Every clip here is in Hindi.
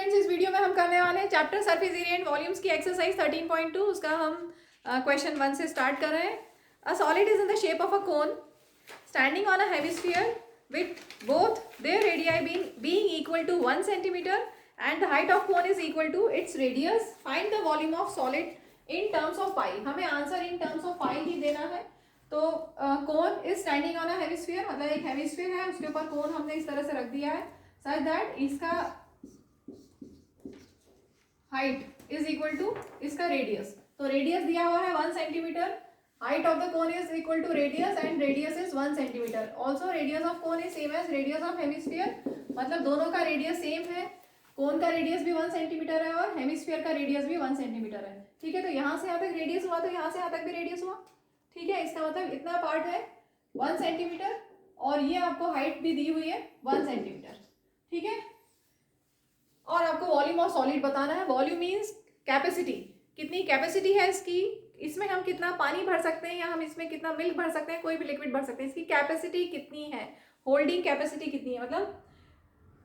स्टूडेंट्स, इस वीडियो में हम करने वाले हैं chapter surface area and volumes की एक्सरसाइज 13.2। उसका हम क्वेश्चन 1 से स्टार्ट कर रहे हैं। A solid is in the shape of a cone standing on a hemisphere with both there radii being equal to 1 centimeter and the height of cone is equal to its radius. Find the volume of solid in terms of pi. हमें answer in terms of pi ही देना है। तो cone is standing on a hemisphere, मतलब एक हेमिस्फीयर है, उसके ऊपर कोन हमने इस तरह से रख दिया है सच दैट इसका हाइट इज इक्वल टू इसका रेडियस। तो रेडियस दिया हुआ है 1 centimetre, height of the cone is equal to radius and radius is 1 centimetre. Also radius of cone is same as radius of hemisphere, मतलब दोनों का रेडियस सेम है। कोन का रेडियस भी 1 सेंटीमीटर है और हेमिस्फीयर का रेडियस भी 1 सेंटीमीटर है। ठीक है, तो यहाँ से यहाँ तक रेडियस हुआ तो यहाँ से यहाँ तक भी रेडियस हुआ। ठीक है, इसका मतलब इतना पार्ट है 1 सेंटीमीटर और ये आपको हाइट भी दी हुई है 1 सेंटीमीटर। ठीक है, और आपको वॉल्यूम ऑफ सॉलिड बताना है। वॉल्यूम मीन्स कैपेसिटी, कितनी कैपेसिटी है इसकी, इसमें हम कितना पानी भर सकते हैं या हम इसमें कितना मिल्क भर सकते हैं, कोई भी लिक्विड भर सकते हैं, इसकी कैपेसिटी कितनी है, होल्डिंग कैपेसिटी कितनी है। मतलब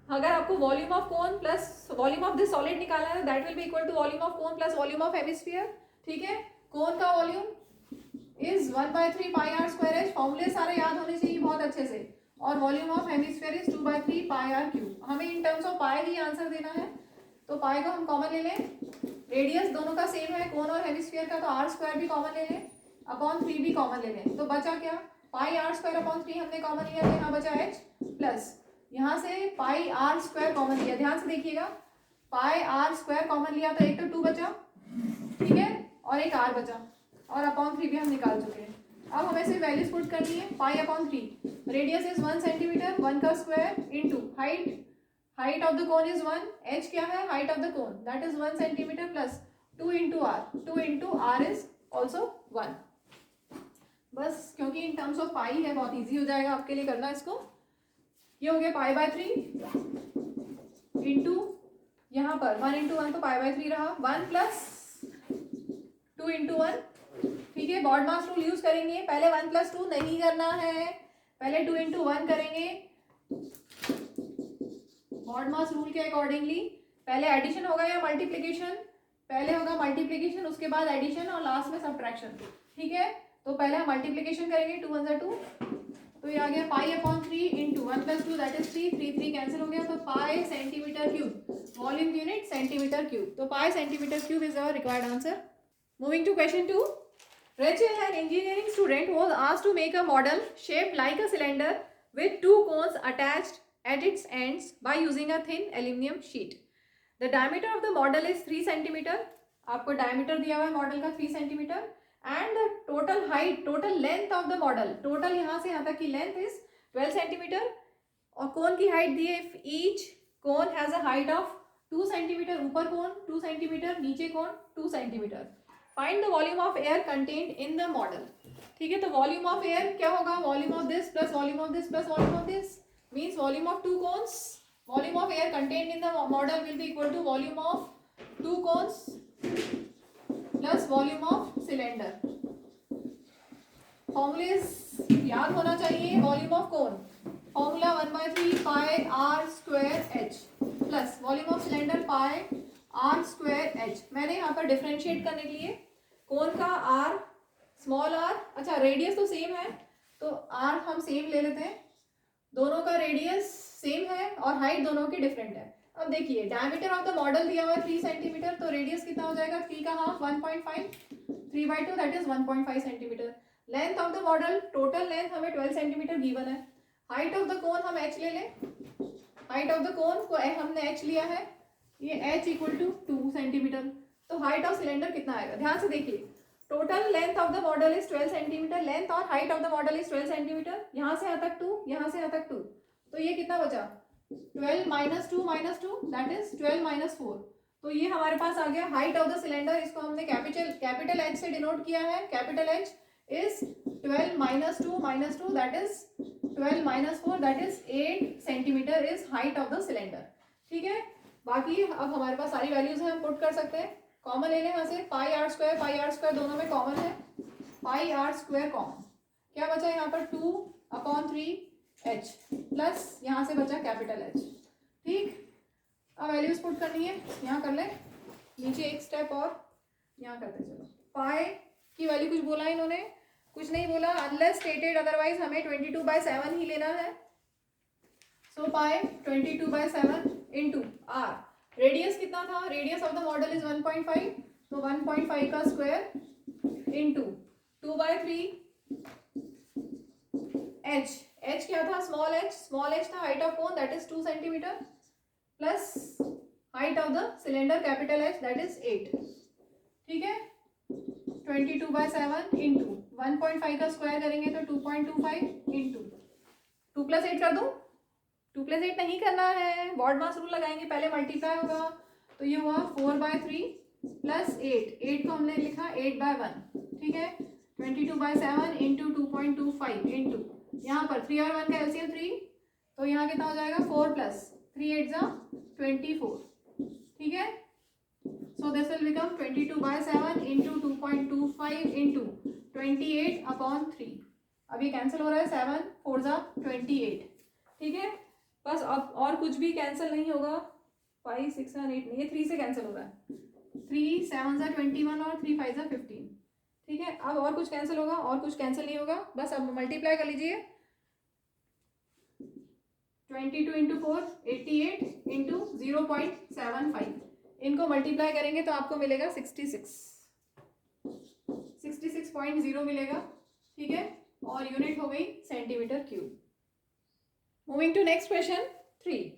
अगर आपको volume of cone plus volume of this solid निकालना है that will be equal to volume of cone plus volume of hemisphere. ठीक है, कोन का volume is 1/3 pi are square h, फॉर्मूले सारे याद होने चाहिए बहुत अच्छे से, और volume of hemisphere is 2/3 pi r cube. हमें इन टर्म्स ऑफ पाई ही आंसर देना है, तो पाई को हम कॉमन ले लें। रेडियस दोनों का सेम है कोन और हेमिस्फीयर का, तो आर स्क्वायर भी कॉमन ले लें, अपॉन 3 भी कॉमन ले लें। तो बचा क्या, पाई आर स्क्वायर अपॉन 3 हमने कॉमन लिया, तो यहाँ बचा एच प्लस यहाँ से पाई आर स्क्वायर कॉमन लिया। ध्यान से देखिएगा, पाई आर स्क्वायर कॉमन लिया तो एक तो 2 बचा, ठीक है, और एक आर बचा, और अपॉन 3 भी हम निकाल चुके हैं। अब हमें सिर्फ वैल्यूज पुट करनी है। Pi upon 3, radius is 1 centimetre, 1 का square into height of the cone is 1, H क्या है, height of the cone that is 1 centimetre plus 2 into R, 2 into R is also 1। बस क्योंकि इन टर्म्स ऑफ पाई है बहुत ईजी हो जाएगा आपके लिए करना इसको। ये हो गया पाई/3 इंटू यहाँ पर 1 इंटू 1 तो पाई/3 रहा, 1 प्लस 2 इंटू 1। ठीक है, बॉड मास रूल यूज करेंगे। पहले 1 प्लस 2 नहीं करना है, पहले 2 इंटू 1 करेंगे बॉड मास रूल के अकॉर्डिंगली। पहले एडिशन होगा या मल्टीप्लीकेशन, पहले होगा मल्टीप्लीकेशन, उसके बाद एडिशन और लास्ट में सब्ट्रैक्शन। ठीक है, तो पहले हम मल्टीप्लीकेशन करेंगे, 2 1 2, तो ये आ गया pi upon 3 into 1 plus 2 that is 3, 3 3 cancel हो गया, तो pi centimetre cube, volume unit centimetre cube. तो pi centimetre cube is our required answer. Moving to question 2. Rachel, an engineering student, was asked to make a model shaped like a cylinder with 2 cones attached at its ends by using a thin aluminum sheet. The diameter of the model is 3 centimeter. आपको diameter दिया हुआ है मॉडल का 3 centimeter, and the total height, total length of the model, total यहाँ से यहाँ तक की length is 12 centimeter. और कोन की हाइट दी है, each cone has a height of 2 centimeter, ऊपर कोन 2 centimeter, नीचे cone 2 centimeter. Find the volume of air contained in the model. ठीक है, तो वॉल्यूम ऑफ एयर क्या होगा, volume of this plus volume of this plus volume of this means volume of 2 cones. Volume of air contained in the model will be equal to volume of 2 cones plus volume of cylinder. Formulas याद होना चाहिए। Volume of cone formula 1/3 pi are square H plus volume of cylinder pi are square H. मैंने यहाँ पर डिफ्रेंशिएट करने के लिए कोन का आर, स्मॉल आर, अच्छा रेडियस तो सेम है तो आर हम सेम ले लेते हैं, दोनों का रेडियस सेम है और हाइट दोनों की डिफरेंट है। अब देखिए डायमीटर ऑफ द मॉडल दिया हुआ है 3 सेंटीमीटर, तो रेडियस कितना हो जाएगा, 3 का half 1.5, 3/2 that is 1.5 centimetre. Length of the model, total length हमें 12 सेंटीमीटर गिवन है। हाइट ऑफ द कोन हम एच ले लें, हाइट ऑफ द कोन को हमने एच लिया है, ये h इक्वल टू 2 सेंटीमीटर। तो हाइट ऑफ सिलेंडर कितना आएगा, ध्यान से देखिए, total length of the model is 12 centimetre, length और height of the model is 12 centimetre, यहाँ से यहाँ तक 2, यहाँ से यहाँ तक 2, तो ये कितना बचा, 12 माइनस 2 दैट इज 12 माइनस 4। तो ये हमारे पास आ गया हाइट ऑफ द सिलेंडर। इसको हमने कैपिटल H से डिनोट किया है, capital H is 12 minus 2 that is 12 minus 4 that is 8 centimetre is height of the cylinder. ठीक है, बाकी अब हमारे पास सारी वैल्यूज हैं, हम पुट कर सकते हैं। कॉमन ले लें यहाँ से, पाई आर स्क्वायर दोनों में कॉमन है, पाई आर स्क्वायर कॉमन, क्या बचा यहाँ पर 2/3 एच प्लस यहाँ से बचा कैपिटल एच। ठीक, अब वैल्यूज पुट करनी है, यहाँ कर ले, नीचे एक स्टेप और यहाँ करते चलो। पाई की वैल्यू कुछ बोला इन्होंने, कुछ नहीं बोला, अनलेस स्टेटेड अदरवाइज हमें 22/7 ही लेना है। सो पाई 22/7 इंटू आर। रेडियस कितना था, radius of the model is 1.5, तो 1.5 का स्क्वायर इंटू 2/3 h। h क्या था, स्मॉल h था height of cone that is 2 centimetre plus height of the cylinder capital H that is 8। ठीक है, 22/7 इंटू 1.5 का स्क्वायर करेंगे तो 2.25 इंटू 2 + 8 कर दूं, 2 + 8 नहीं करना है, बॉड मास रूल लगाएंगे, पहले मल्टीप्लाई होगा, तो ये हुआ 4/3 प्लस 8 को हमने लिखा 8/1। ठीक है, 22/7 इंटू 2.25 इंटू यहाँ पर 3 और 1 का एलसीएम 3, तो यहाँ कितना हो जाएगा 4 + 3 8 जा 24। ठीक है, so this will become 22/7 into 2.25 into 28/3। अब ये कैंसिल हो रहा है, 7 4 जा 28। ठीक है, बस अब और कुछ भी कैंसिल नहीं होगा, 5 6 और 8 नहीं, ये 3 से कैंसिल हो रहा है, 3 7 जा 21 और 3 5 जा 15। ठीक है, अब और कुछ कैंसिल होगा, और कुछ कैंसिल नहीं होगा, बस अब मल्टीप्लाई कर लीजिए, 22 इंटू 4 88 इंटू 0.75, इनको मल्टीप्लाई करेंगे तो आपको मिलेगा 66.0 मिलेगा। ठीक है, और यूनिट हो गई centimetre cube. Moving to next question 3,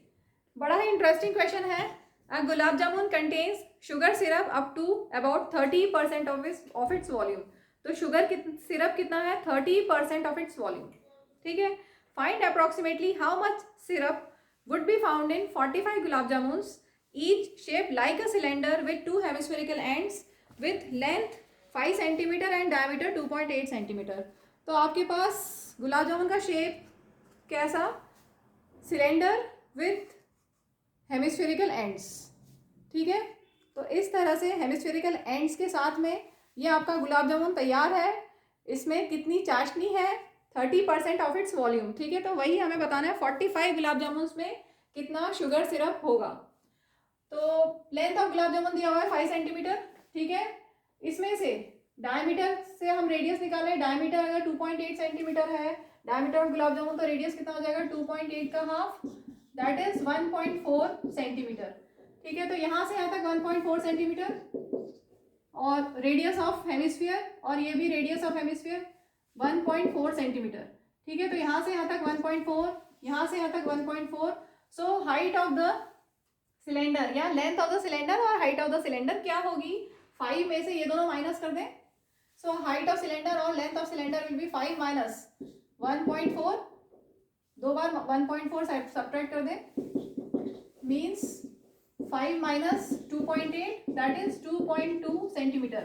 बड़ा ही इंटरेस्टिंग क्वेश्चन है। A gulab jamun contains sugar syrup up to about 30% of its volume. तो शुगर सिरप कितना है, 30% ऑफ इट्स वॉल्यूम। ठीक है, find approximately how much syrup would be found in 45 gulab jamuns, each shaped like a cylinder with 2 hemispherical ends with length 5 cm and diameter 2.8 cm। तो आपके पास गुलाब जामुन का शेप कैसा, सिलेंडर विथ हेमिस्फेरिकल एंड्स। ठीक है, तो इस तरह से हेमिस्फेरिकल एंड्स के साथ में ये आपका गुलाब जामुन तैयार है। इसमें कितनी चाशनी है, 30% ऑफ इट्स वॉल्यूम। ठीक है, तो वही हमें बताना है 45 गुलाब जामुन में कितना शुगर सिरप होगा। तो लेंथ ऑफ गुलाब जामुन दिया हुआ है 5 सेंटीमीटर। ठीक है, इसमें से डायमीटर से हम रेडियस निकालें, डायमीटर अगर 2.8 सेंटीमीटर है डायमीटर ऑफ गुलाब जामुन, तो रेडियस कितना हो जाएगा 2.8 का हाफ दैट इज 1.4 सेंटीमीटर। ठीक है, तो यहाँ से यहाँ तक 1.4 सेंटीमीटर, और रेडियस ऑफ हेमिस्फीयर, और ये भी रेडियस ऑफ हेमिस्फीयर 1.4 सेंटीमीटर। ठीक है, तो यहाँ से यहाँ तक 1.4, यहाँ से यहाँ तक 1.4। So height of the cylinder या लेंथ ऑफ द सिलेंडर और हाइट ऑफ द सिलेंडर क्या होगी, 5 में से ये दोनों माइनस कर दें। सो हाइट ऑफ सिलेंडर और length of cylinder will be 5 minus 1.4, दो बार 1.4 सब्ट्रैक्ट कर दें, means 5 minus 2.8 that is 2.2 centimetre.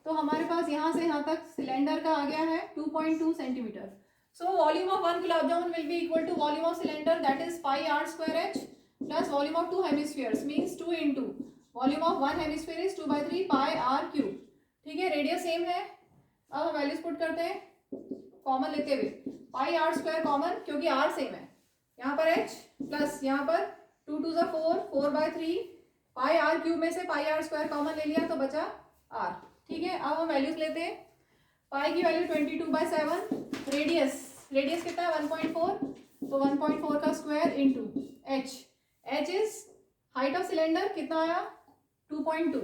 तो हमारे पास यहाँ से यहाँ तक सिलेंडर का आ गया है 2.2 centimetre. So volume of 1 gulab jamun will be equal to volume of cylinder that is pi r square h plus volume of 2 hemispheres means 2 into volume of 1 hemisphere is 2/3 pi r cube. ठीक है, रेडियस सेम है। अब हम वैल्यूज पुट करते हैं कॉमन लेते हुए, पाई r स्क्वायर कॉमन क्योंकि r सेम है, यहाँ पर h प्लस यहाँ पर 2 2 जा 4 4/3 पाई r क्यूब में से पाई r स्क्वायर कॉमन ले लिया तो बचा r। ठीक है, अब हम वैल्यूज लेते हैं, पाई की वैल्यू 22/7, रेडियस कितना है 1.4, तो 1.4 का square into h is height of cylinder कितना आया 2.2,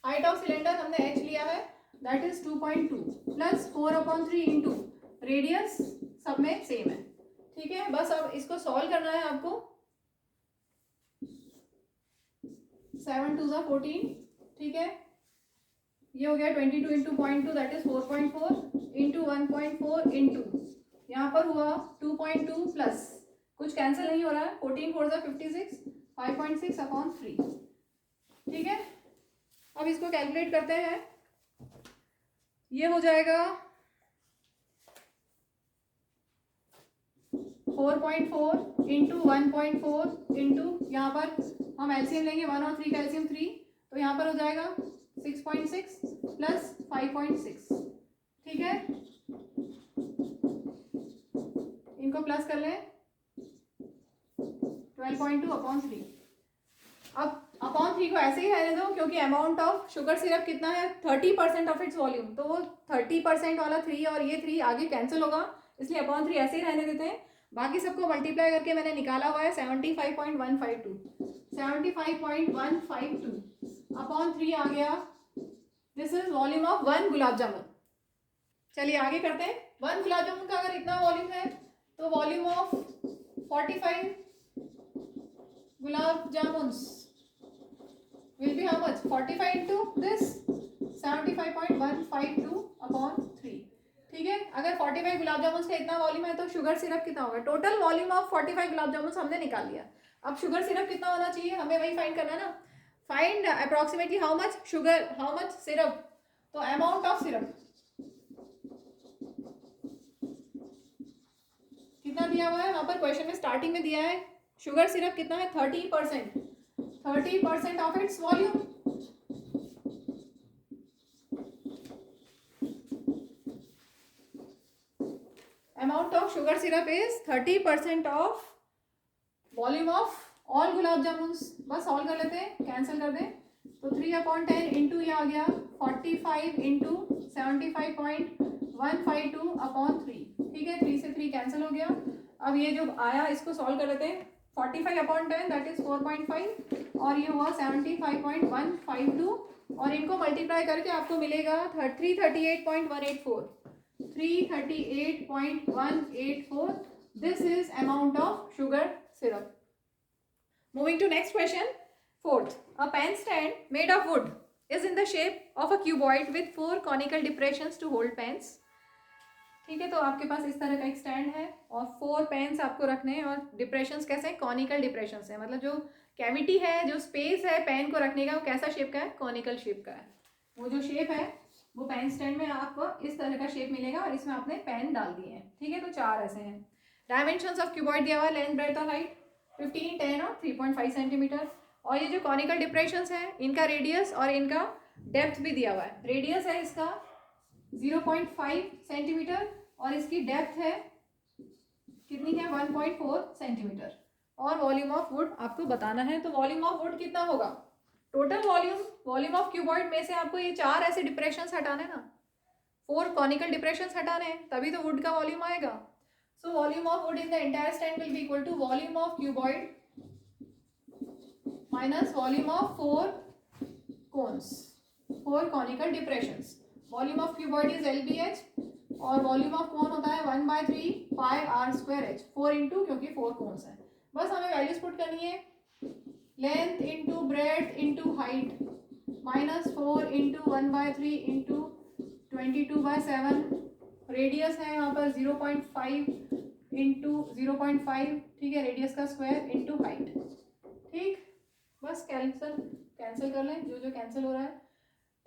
हाइट ऑफ सिलेंडर हमने h लिया है that is 2.2 plus 4/3 into radius सब में सेम है। ठीक है, बस अब इसको सॉल्व करना है आपको, 7 2 जा 14। ठीक है, ये हो गया 22 into 0.2 that is 4.4 into 1.4 into यहाँ पर हुआ 2.2 प्लस कुछ कैंसिल नहीं हो रहा है, 14 4 जा 56 5.6/3। ठीक है, अब इसको कैलकुलेट करते हैं, ये हो जाएगा 4.4 इंटू 1.4 इंटू यहाँ पर हम एलसीएम लेंगे 1 और 3 का एलसीएम 3, तो यहाँ पर हो जाएगा 6.6 प्लस 5.6। ठीक है, इनको प्लस कर लें 12.2/3। अब अपॉन 3 को ऐसे ही रहने दो, क्योंकि अमाउंट ऑफ शुगर सिरप कितना है 30% ऑफ इट्स वॉल्यूम, तो वो 30% वाला 3 और ये 3 आगे कैंसिल होगा, इसलिए अपॉन 3 ऐसे ही रहने देते हैं। बाकी सबको मल्टीप्लाई करके मैंने निकाला हुआ है 75.152 अपॉन 3 आ गया। This is volume of 1 gulab जामुन। चलिए आगे करते हैं। 1 गुलाब जामुन का अगर इतना वॉल्यूम है तो volume of 45 gulab jamuns will be how much? 45 into this 75.152 upon 3। ठीक है, अगर 45 गुलाब जामुन का इतना वॉल्यूम है तो शुगर सिरप कितना होगा? Total volume of 45 gulab jamun हमने निकाल लिया। अब शुगर सिरप कितना होना चाहिए हमें वही फाइंड करना है ना। Find approximately how much sugar, how much syrup, तो अमाउंट ऑफ सिरप कितना दिया हुआ है वहां पर क्वेश्चन में स्टार्टिंग में दिया है शुगर सिरप कितना है 30% of its volume. Amount of sugar syrup is 30% of volume of all gulab jamun. बस सॉल्व कर लेते हैं, कैंसिल कर दें तो 3/10 इंटू ये आ गया 45 इंटू 75.152 अपॉन 3। ठीक है, 3 से 3 कैंसिल हो गया। अब ये जो आया इसको सॉल्व कर लेते हैं। 45/10 दैट इज 4.5 और ये हुआ 75.152 और इनको मल्टीप्लाई करके आपको मिलेगा 338.184। This is amount of sugar syrup. Moving to next question, fourth. A pen stand made of wood is in the shape of a cuboid with 4 conical depressions to hold pens। ठीक है, तो आपके पास इस तरह का एक स्टैंड है और 4 पेन्स आपको रखने हैं और डिप्रेशंस कैसे हैं? कॉनिकल डिप्रेशंस है, मतलब जो कैविटी है, जो स्पेस है पेन को रखने का, वो कैसा शेप का है? कॉनिकल शेप का है। वो जो शेप है वो पेन स्टैंड में आपको इस तरह का शेप मिलेगा और इसमें आपने पेन डाल दिए हैं। ठीक है, तो 4 ऐसे हैं। डायमेंशंस ऑफ क्यूबॉइड दिया हुआ, लेंथ, ब्रेड्थ और हाइट 15, 10 और 3.5 सेंटीमीटर। और ये जो कॉनिकल डिप्रेशंस हैं इनका रेडियस और इनका डेप्थ भी दिया हुआ है। रेडियस है इसका 0.5 सेंटीमीटर और इसकी डेप्थ है कितनी है? 1.4 सेंटीमीटर। और वॉल्यूम ऑफ वुड आपको बताना है, तो वॉल्यूम ऑफ वुड कितना होगा? टोटल वॉल्यूम ऑफ क्यूबॉइड में से आपको ये 4 ऐसे डिप्रेशंस हटाने ना, 4 कॉनिकल डिप्रेशंस हटाने हैं, तभी तो वुड का वॉल्यूम आएगा। So volume of wood in the entire stand will be equal to volume of cuboid minus volume of 4 cones, 4 conical depressions। Volume of cuboid is LBH और volume of cone होता है 1/3 pi r square h, 4 into, क्योंकि 4 cones हैं। बस हमें वैल्यूज पुट करनी है, length into breadth into height minus 4 into 1/3 into 22/7। Radius है यहाँ पर 0.5 इंटू 0.5। ठीक है, रेडियस का स्क्वायर इंटू हाइट। ठीक, बस कैंसिल कर लें जो जो कैंसिल हो रहा है।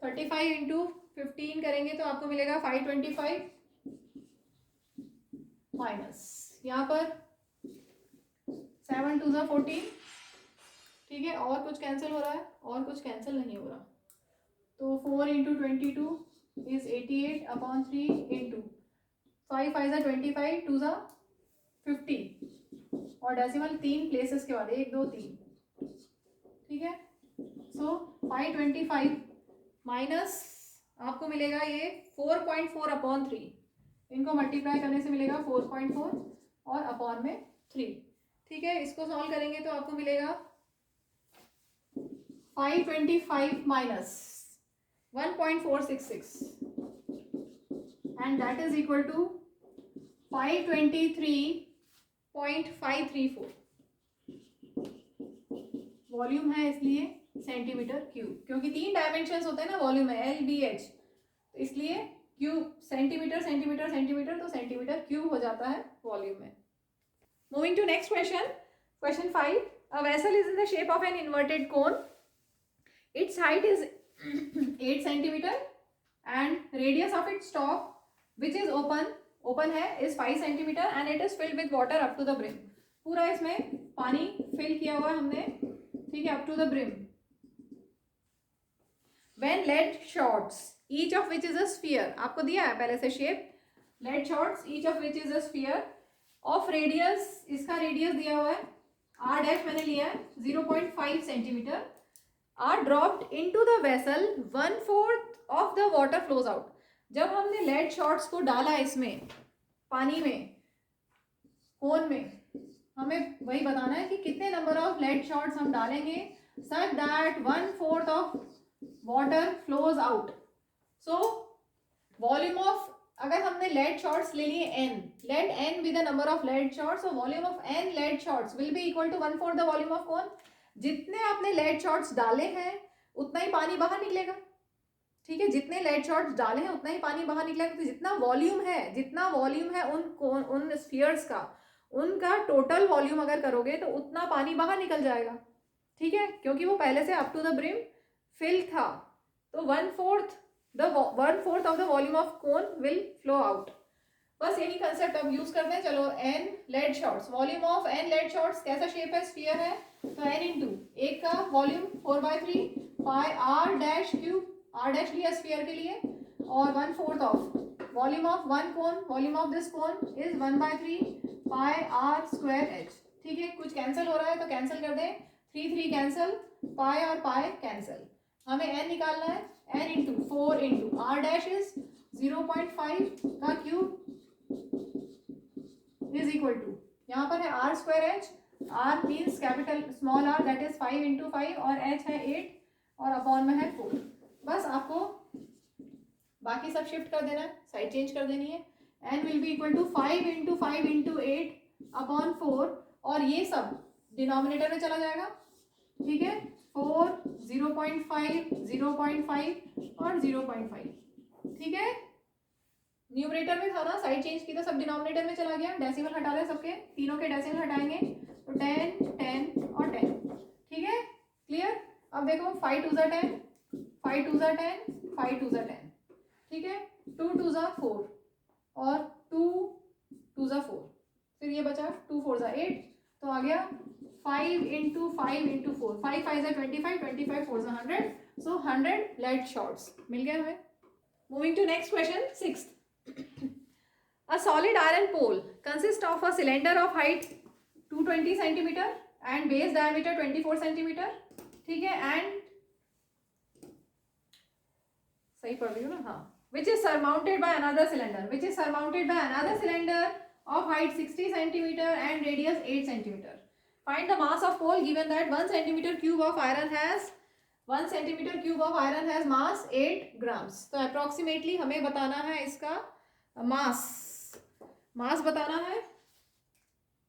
35 इंटू 15 करेंगे तो आपको मिलेगा 525 माइनस यहाँ पर 7 2 14। ठीक है, और कुछ कैंसिल हो रहा है और कुछ कैंसिल नहीं हो रहा, तो 4 इंटू 22 इज 88 अपॉन 3 इंटू 5 5 25 2 50 और डेसिमल 3 प्लेसेस के बाद 1 2 3। ठीक है, सो 525 माइनस आपको मिलेगा ये 4.4 अपॉन 3, इनको मल्टीप्लाई करने से मिलेगा 4.4 और अपॉन में 3। ठीक है, इसको सॉल्व करेंगे तो आपको मिलेगा 525 minus 1.466 and that is equal to 523.534। Volume है इसलिए सेंटीमीटर क्यूब, क्योंकि 3 डायमेंशंस होते हैं ना वॉल्यूम में, एल बी एच, तो इसलिए क्यूब सेंटीमीटर सेंटीमीटर सेंटीमीटर, तो सेंटीमीटर क्यूब हो जाता है वॉल्यूम में। Moving to next question, question 5। A vessel is in the shape of an inverted cone, its height is 8 centimetre and radius of its top which is open है is 5 centimetre and it is filled with water up to the brim. पूरा इसमें पानी फिल किया हुआ है हमने, ठीक है, up to the brim. When lead shots, each of which is a sphere, आपको दिया है पहले से shape, lead shots each of which is a sphere of radius, इसका रेडियस दिया हुआ है R डैश मैंने लिया है 0.5 centimetre, are dropped into the vessel 1/4 of the water flows out. जब हमने लेड शॉट्स को डाला इसमें पानी में, कोन में, हमें वही बताना है कि कितने नंबर ऑफ लेड शॉट्स हम डालेंगे such that 1/4 of water flows out. So volume of, अगर हमने लेड शॉट्स ले लिए n, let n be the number of lead shots, so volume of n lead shots will be equal to 1/4 the volume of cone. जितने आपने लेड शॉट्स डाले हैं उतना ही पानी बाहर निकलेगा, ठीक है, जितने लेड शॉट्स डाले हैं उतना ही पानी बाहर निकलेगा। तो जितना वॉल्यूम है उन स्फीयर्स का, उनका टोटल वॉल्यूम अगर करोगे तो उतना पानी बाहर निकल जाएगा, ठीक है, क्योंकि वो पहले से up to the brim fill था। तो 1/4 of the volume of cone will flow out. बस यही कंसेप्ट अब यूज करते हैं। चलो, n lead shots, volume of n lead shots कैसा शेप है, स्फीयर है, तो n इंटू एक का volume 4/3 pi r dash cube, r dash लिया स्फीयर के लिए, और 1/4 of volume of one cone, volume of this cone is 1/3 pi r square h। ठीक है, कुछ कैंसिल हो रहा है तो कैंसिल कर दें, 3 कैंसिल, पाई और पाई कैंसिल। हमें n निकालना है, n into 4 into r dash is 0.5 का क्यूब इज इक्वल टू, यहाँ पर है r square h, r means capital small r that is 5 into 5 और h है 8 और अपॉन में है 4। बस आपको बाकी सब शिफ्ट कर देना है, साइड चेंज कर देनी है। n will be equal to 5 into 5 into 8 upon 4, और ये सब डिनोमिनेटर में चला जाएगा, ठीक है, 4, 0.5, 0.5 और 0.5, ठीक है। न्यूमरेटर में था ना, साइड चेंज की तो सब डिनोमिनेटर में चला गया, डेसिमल हटा रहे सबके, तीनों के डेसिमल हटाएंगे तो 10, 10 और 10, ठीक है, क्लियर। अब देखो 5 2 10, 5 2 10, 5 2 10, ठीक है, 2 2 4 और 2 2 4, फिर ये बचा 2 4 8, तो आ गया 5 into 5 into 4, 5 5 25, 25 4 100, so 100 lead shots मिल गए हमें। Moving to next question, 6th। A solid iron pole consists of a cylinder of height 220 centimeter and base diameter 24 centimeter, ठीक है, and सही पढ़ रही हूँ ना, हाँ, which is surmounted by another cylinder of height 60 centimeter and radius 8 centimeter. Find the mass of pole given that 1 centimeter cube of iron has mass 8 grams. तो approximately हमें बताना है इसका मास बताना है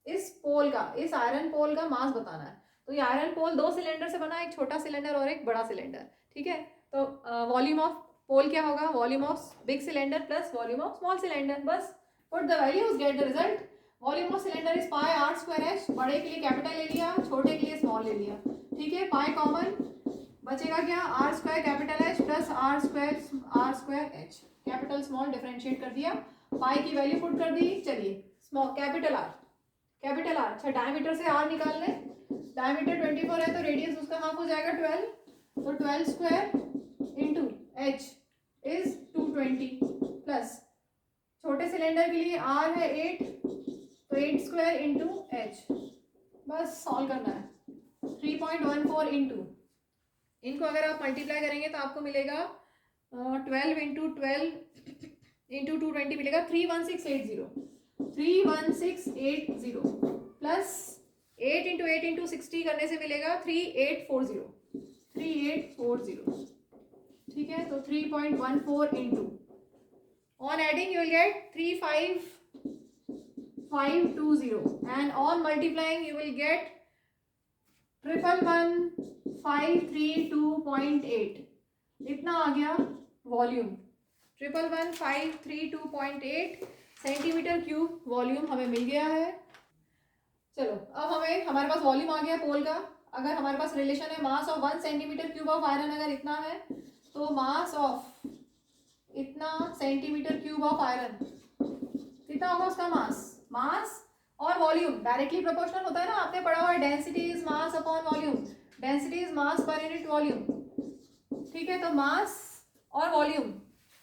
इस पोल का, इस आयरन पोल का मास बताना है। तो ये आयरन पोल 2 सिलेंडर से बना है, एक छोटा सिलेंडर और एक बड़ा सिलेंडर, ठीक है। तो वॉल्यूम ऑफ पोल क्या होगा, volume of big cylinder plus volume of small cylinder. बस put the values, get the result. Volume of cylinder is pi r square h, बड़े के लिए कैपिटल ले लिया, छोटे के लिए स्मॉल ले लिया, ठीक है। पाई कॉमन, बचेगा क्या, r square capital H plus r square h, capital small differentiate कर दिया, पाई की वैल्यू पुट कर दी। चलिए, स्मॉल कैपिटल R, अच्छा डायमीटर से r निकाल लें, डायमीटर 24 है तो रेडियस उसका हाफ हो जाएगा 12, तो 12 square into h is 220 plus छोटे सिलेंडर के लिए r है 8, तो 8 स्क्वायर इंटू h। बस सॉल्व करना है, 3.14 इंटू, इनको अगर आप मल्टीप्लाई करेंगे तो आपको मिलेगा 12 इंटू 12 इंटू 220 मिलेगा 31680 प्लस 8 इंटू 8 इंटू 60 करने से मिलेगा 3840, ठीक है। तो 3.14 into, on adding you will get 35520 and on multiplying you will get 111,532.8, इतना आ गया वॉल्यूम, 111,532.8 सेंटीमीटर क्यूब वॉल्यूम हमें मिल गया है। चलो, अब हमारे पास वॉल्यूम आ गया पोल का। अगर हमारे पास रिलेशन है mass of 1 centimetre cube of iron, अगर इतना है तो मास ऑफ इतना सेंटीमीटर क्यूब ऑफ आयरन कितना होगा, उसका मास और वॉल्यूम डायरेक्टली प्रोपोर्शनल होता है ना, आपने पढ़ा हुआ है, density is mass upon volume, density is mass per unit volume, ठीक है। तो मास और वॉल्यूम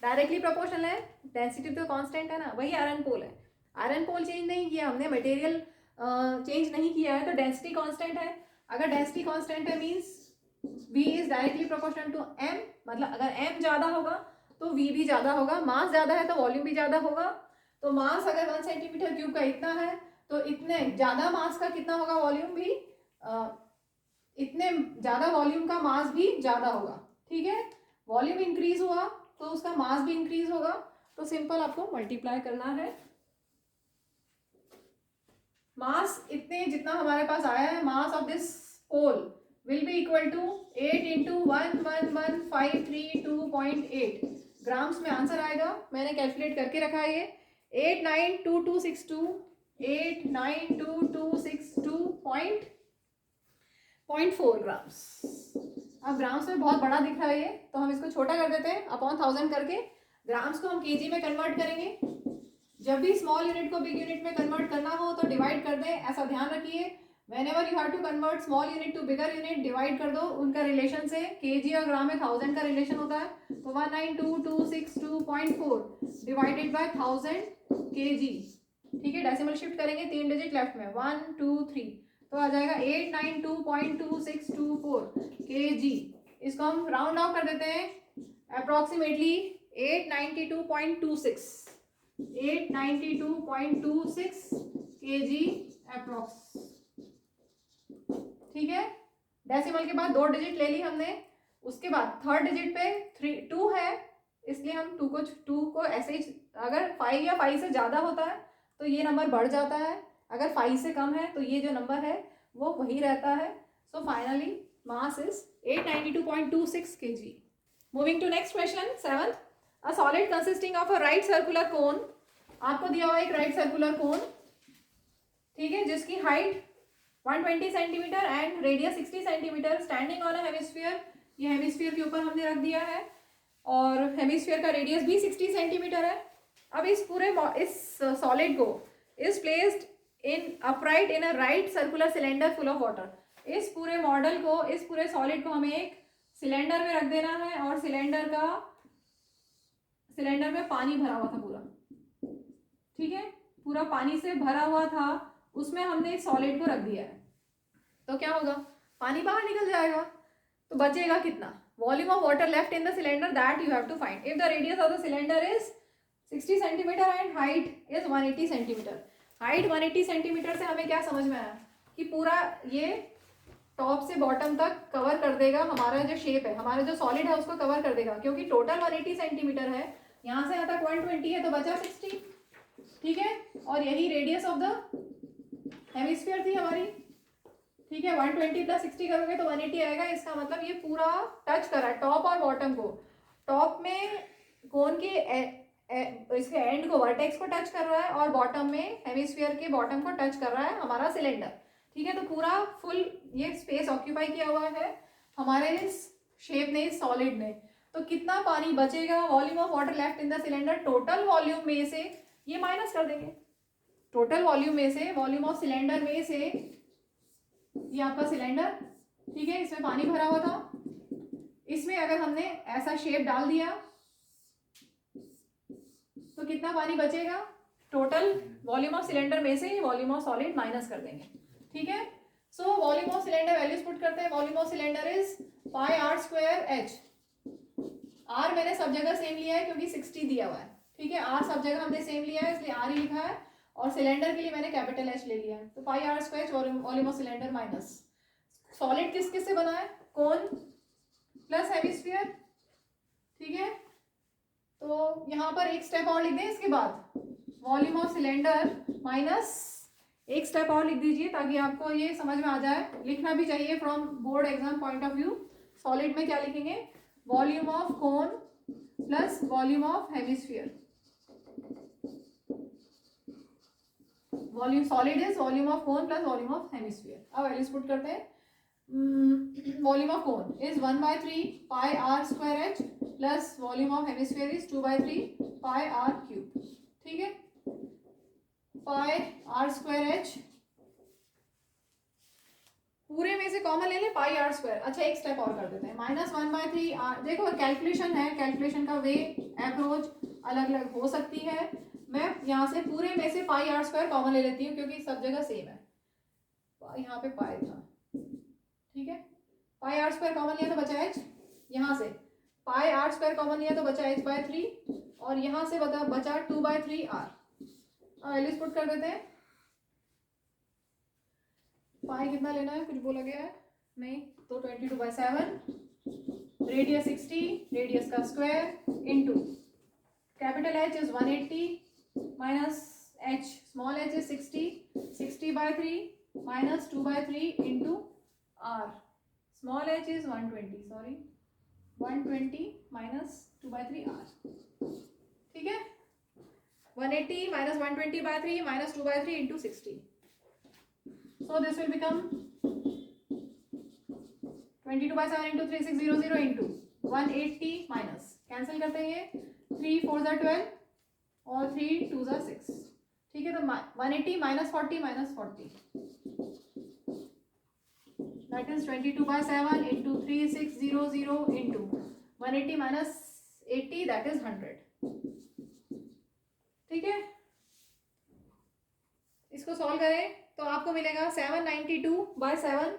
डायरेक्टली प्रोपोर्शनल है, डेंसिटी तो कांस्टेंट है ना, वही आयरन पोल है। आयरन पोल चेंज नहीं किया हमने, मटेरियल चेंज नहीं किया है, तो डेंसिटी कांस्टेंट है। अगर डेंसिटी कांस्टेंट है means V is directly proportional to M, मतलब अगर M ज़्यादा होगा तो V भी ज़्यादा होगा। मास ज़्यादा है तो वॉल्यूम भी ज़्यादा होगा। तो मास अगर 1 सेंटीमीटर क्यूब का इतना है तो इतने ज़्यादा मास का कितना होगा, वॉल्यूम भी इतने ज़्यादा वॉल्यूम का मास भी ज़्यादा होगा। ठीक है, वॉल्यूम इंक्रीज हुआ तो उसका मास भी इंक्रीज होगा। तो सिंपल आपको मल्टीप्लाई करना है। मास इतने जितना हमारे पास आया है, mass of this pole will be equal to 8 into 111,532.8 grams में आंसर आएगा। मैंने कैलकुलेट करके रखा है ये 892262.4 ग्राम्स। अब ग्राम्स में बहुत बड़ा दिख रहा है ये, तो हम इसको छोटा कर देते हैं अपॉन 1000 करके। ग्राम्स को हम केजी में कन्वर्ट करेंगे। जब भी स्मॉल यूनिट को बिग यूनिट में कन्वर्ट करना हो तो डिवाइड कर दें, ऐसा ध्यान रखिए। Whenever you have to convert small unit to bigger unit, divide कर दो उनका रिलेशन से। केजी और ग्राम में 1000 का रिलेशन होता है, तो 192,262.4 डिवाइडेड बाय 1000 केजी। ठीक है, डेसिमल शिफ्ट करेंगे, 3 डिजिट लेफ्ट में 1 2 3, तो आ जाएगा 892.2624 केजी। इसको हम राउंड ऑफ कर देते हैं, अप्रोक्सीमेटली 892.26 kg अप्रोक्स। ठीक है, डेसिमल के बाद 2 डिजिट ले ली हमने। उसके बाद थर्ड डिजिट पे 2 है, इसलिए हम 2 को ऐसे ही, अगर 5 या 5 से ज़्यादा होता है तो ये नंबर बढ़ जाता है, अगर 5 से कम है तो ये जो नंबर है वो वही रहता है। So finally mass is 892.26 kg। Moving to next question 7th। A solid consisting of a right circular cone, आपको दिया हुआ एक राइट सर्कुलर कोन, ठीक है, जिसकी height 120 centimetre and radius 60 centimetre, standing on a hemisphere. ये हेमिस्फीयर के ऊपर हमने रख दिया है और हेमिस्फीयर का रेडियस भी 60 सेंटीमीटर है। अब इस सॉलिड को is placed in upright in a right circular cylinder full of water. इस पूरे मॉडल को, इस पूरे सॉलिड को हमें एक सिलेंडर में रख देना है और सिलेंडर में पानी भरा हुआ था पूरा। ठीक है, पूरा पानी से भरा हुआ था, उसमें हमने इस सॉलिड को रख दिया है। तो क्या होगा, पानी बाहर निकल जाएगा, तो बचेगा कितना, volume of water left in the cylinder that you have to find if the radius of the cylinder is 60 centimetre and height is 180 centimetre. Height 180 centimetre से हमें क्या समझ में आया कि पूरा ये टॉप से बॉटम तक कवर कर देगा, हमारा जो शेप है, हमारा जो सॉलिड है उसको कवर कर देगा, क्योंकि टोटल 180 सेंटीमीटर है, यहाँ से यहाँ तक 120 है तो बचा 60। ठीक है, और यही रेडियस ऑफ द हेमिस्फीयर थी हमारी। ठीक है, 120 प्लस 60 करोगे तो 180 आएगा। इसका मतलब ये पूरा टच कर रहा है टॉप और बॉटम को। टॉप में कोन के इसके एंड को, वर्टेक्स को टच कर रहा है, और बॉटम में हेमिस्फीयर के बॉटम को टच कर रहा है हमारा सिलेंडर। ठीक है, तो पूरा फुल ये स्पेस ऑक्यूपाई किया हुआ है हमारे इस शेप ने, इस सॉलिड ने। तो कितना पानी बचेगा, volume of water left in the cylinder, total volume में से ये माइनस कर देंगे, टोटल वॉल्यूम में से, वॉल्यूम ऑफ सिलेंडर में से, ये आपका सिलेंडर, ठीक है, इसमें पानी भरा हुआ था, इसमें अगर हमने ऐसा शेप डाल दिया तो कितना पानी बचेगा, टोटल वॉल्यूम ऑफ सिलेंडर में से वॉल्यूम ऑफ सॉलिड माइनस कर देंगे। ठीक है, so volume of cylinder values put करते हैं। Volume of cylinder is pi are square h. R मैंने सब जगह सेम लिया है क्योंकि 60 दिया हुआ है। ठीक है, आर सब जगह हमने सेम लिया है इसलिए आर ही लिखा है, और सिलेंडर के लिए मैंने कैपिटल एच ले लिया है। तो pi are square volume of cylinder minus solid किस किस से बना है, कोन प्लस हेमिस्फीयर। ठीक है, तो यहाँ पर एक स्टेप और लिख दें, इसके बाद वॉल्यूम ऑफ सिलेंडर माइनस एक स्टेप और लिख दीजिए ताकि आपको ये समझ में आ जाए। लिखना भी चाहिए from board exam point of view. Solid में क्या लिखेंगे, volume of cone plus volume of hemisphere. Volume solid is volume of cone plus volume of hemisphere. अब वैल्यूज पुट करते हैं। Volume of cone is 1/3 pi are square H plus volume of hemisphere is 2/3 pi r cube. ठीक है, पाई आर स्क्वायर एच पूरे में से कॉमन ले लें, पाई आर स्क्वायर। अच्छा, एक स्टेप और कर देते हैं, माइनस 1/3 आर। देखो कैलकुलेशन है, कैलकुलेशन का वे अप्रोच अलग अलग हो सकती है। मैं यहाँ से पूरे में से पाई आर स्क्वायर कॉमन ले लेती हूँ क्योंकि सब जगह सेम है। यहाँ पे पाई था, ठीक है। पाई आर स्क्वायर कॉमन लिया तो बचा एच, यहाँ से पाई आर स्क्वायर कॉमन लिया तो बचा एच बाय 3, और यहाँ से बचा 2/3 आर। वैल्यूज पुट कर देते हैं। पाई कितना लेना है, कुछ बोला गया है नहीं, तो 22/7, रेडियस 60, रेडियस का square into capital h is 180 minus h small h is 60/3 minus 2/3 into r, small h is 120, sorry 120 minus 2/3 r, ठीक है। 180 minus 120/3 minus 2/3 into 60, so this will become 22/7 into 3600 into 180 minus cancel करते हैं, 3 4 12 और 3 2 6, ठीक है। तो 180 minus 40 minus 40, that is 22/7 into 3600 into 180 minus 80, that is 100, ठीक है। इसको सॉल्व करें तो आपको मिलेगा 792/7,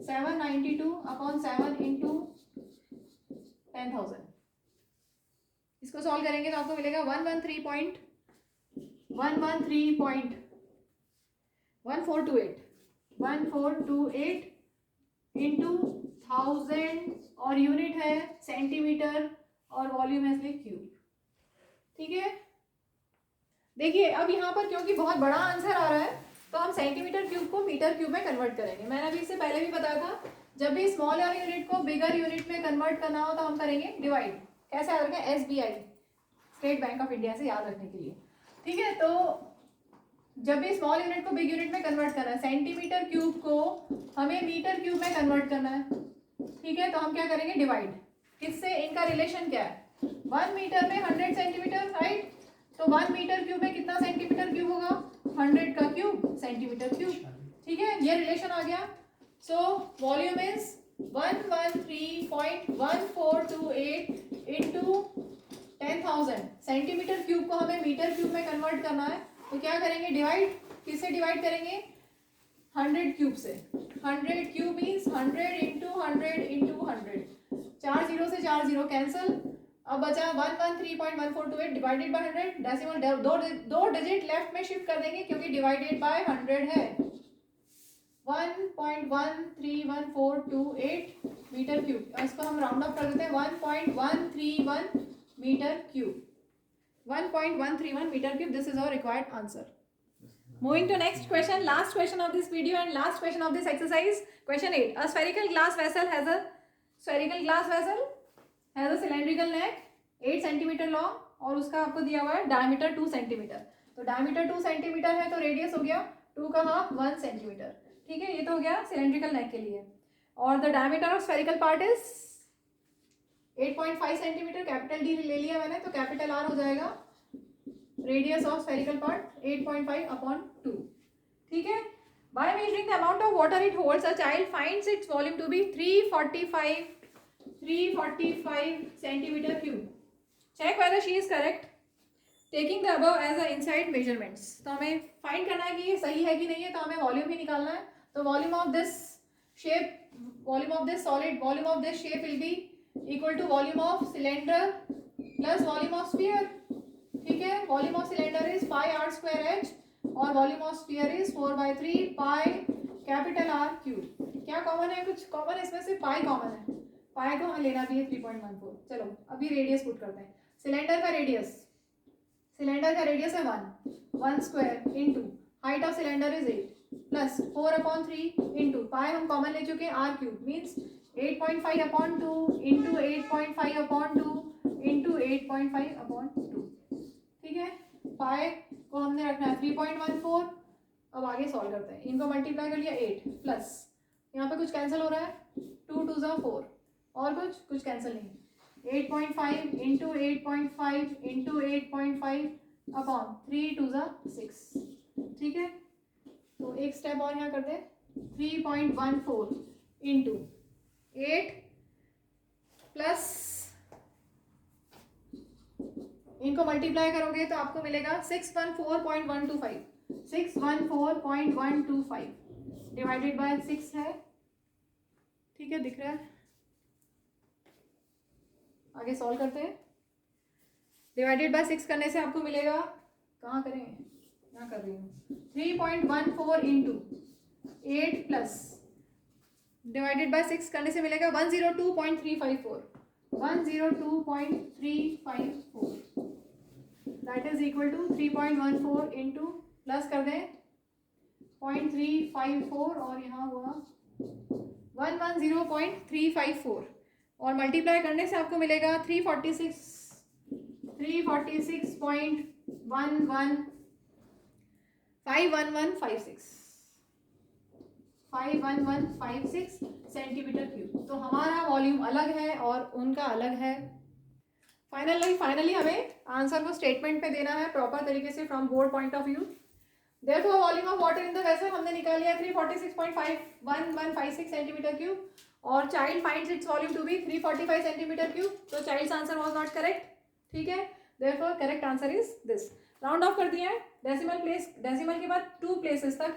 792/7 इंटू 10,000। इसको सॉल्व करेंगे तो आपको मिलेगा 113.1428 इंटू 1000, और यूनिट है सेंटीमीटर और वॉल्यूम है इसलिए क्यूब, ठीक है। देखिए अब यहाँ पर क्योंकि बहुत बड़ा आंसर आ रहा है तो हम सेंटीमीटर क्यूब को मीटर क्यूब में कन्वर्ट करेंगे। मैंने अभी इससे पहले भी बताया था, जब भी स्मॉलर यूनिट को बिगर यूनिट में कन्वर्ट करना हो तो हम करेंगे डिवाइड। कैसे याद रखें, SBI state bank of India से याद रखने के लिए, ठीक है। तो जब भी स्मॉल यूनिट को बिग यूनिट में कन्वर्ट करना है, सेंटीमीटर क्यूब को हमें मीटर क्यूब में कन्वर्ट करना है, ठीक है। तो हम क्या करेंगे, डिवाइड। किससे, इनका रिलेशन क्या है, 1 मीटर में 100 सेंटीमीटर, राइट। तो 1 मीटर क्यूब में कितना सेंटीमीटर क्यूब होगा, 100 का क्यूब सेंटीमीटर क्यूब, ठीक है। ये रिलेशन आ गया। So volume is 113.1428 into 10,000। Centimetre cube को हमें मीटर क्यूब में कन्वर्ट करना है, तो क्या करेंगे, डिवाइड। किससे डिवाइड करेंगे, 100 क्यूब से। 100 क्यूब मीन्स 100 इंटू 100 इंटू 100, 4 0 से 4 0 कैंसिल। अब बचा 113.1428 डिवाइडेड बाय 100, डेसिमल दो डिजिट लेफ्ट में शिफ्ट कर देंगे क्योंकि डिवाइडेड बाय 100 है। 1.13148 मीटर क्यूब, इसको हम राउंड अप कर देते हैं 1.131 metre cube, 1.131 metre cube. This is our required answer. Moving to next question, last question of this video and last question of this exercise. Question 8. A spherical glass vessel has a cylindrical neck 8 centimetre long और उसका आपको दिया हुआ है डायमीटर 2 सेंटीमीटर। तो डायमीटर 2 सेंटीमीटर है तो रेडियस हो गया 2 का हाफ 1 सेंटीमीटर, ठीक है। ये तो हो गया सिलेंड्रिकल नेक के लिए। और the diameter of spherical part is 8.5 centimetre, capital D ले लिया मैंने, तो कैपिटल आर हो जाएगा रेडियस ऑफ स्फेरिकल पार्ट 8.5/2, ठीक है। By measuring the amount of water it holds, a child finds its volume to be 345 centimeter cube. Check whether she is correct. Taking the above as the inside measurements. तो हमें फाइंड करना है कि ये सही है कि नहीं है, तो हमें वॉल्यूम ही निकालना है। तो volume of this shape, volume of this solid, volume of this shape will be equal to volume of cylinder plus volume of sphere, ठीक है। Volume of cylinder is pi are square h और volume of sphere is 4/3 pi capital r cube. क्या कॉमन है, कुछ कॉमन, इसमें से पाई कॉमन है, पाई को हमें लेना भी है 3.14। चलो अभी रेडियस पुट करते हैं। सिलेंडर का रेडियस है 1 square into height of cylinder is 8 plus 4/3 into pi हम कॉमन ले चुके हैं r cube means 8.5/2 into 8.5/2 into 8.5/2, ठीक है। पाई को हमने रखना है 3.14। अब आगे सॉल्व करते हैं, इनको मल्टीप्लाई कर लिया 8 प्लस यहाँ पे कुछ कैंसिल हो रहा है 2 2 4 और कुछ कैंसिल नहीं, 8.5 इंटू 8.5 इंटू 8.5/3 2 6, ठीक है। तो एक स्टेप और यहाँ कर दे 3.14 इंटू 8 प्लस इनको मल्टीप्लाई करोगे तो आपको मिलेगा 614.125, डिवाइडेड बाय 6 है, ठीक है, दिख रहा है। आगे सॉल्व करते हैं। डिवाइडेड बाय 6 करने से आपको मिलेगा, कहाँ करें, यहाँ कर रही हूँ, 3.14 इंटू 8 प्लस डिवाइडेड बाय 6 करने से मिलेगा 102.354, 102.354, that is equal to 3.14 into plus कर दें 0.354 और यहाँ हुआ 110.354 और मल्टीप्लाई करने से आपको मिलेगा 51156 सेंटीमीटर क्यूब। तो हमारा वॉल्यूम अलग है और उनका अलग है। फाइनली हमें आंसर को स्टेटमेंट पे देना है प्रॉपर तरीके से from board point of view. Therefore, volume of water in the vessel हमने निकाल लिया 346.5156 सेंटीमीटर क्यूब और child finds its volume to be 345 centimetre cube. तो child's answer was not correct, ठीक है। Therefore, correct answer is this. Round off कर दिया है, डेसिमल के बाद 2 प्लेसेस तक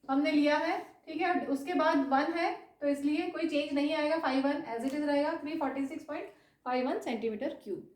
हमने लिया है, ठीक है। उसके बाद 1 है तो इसलिए कोई चेंज नहीं आएगा, 51 एज इट इज रहेगा 346.51 सेंटीमीटर क्यूब।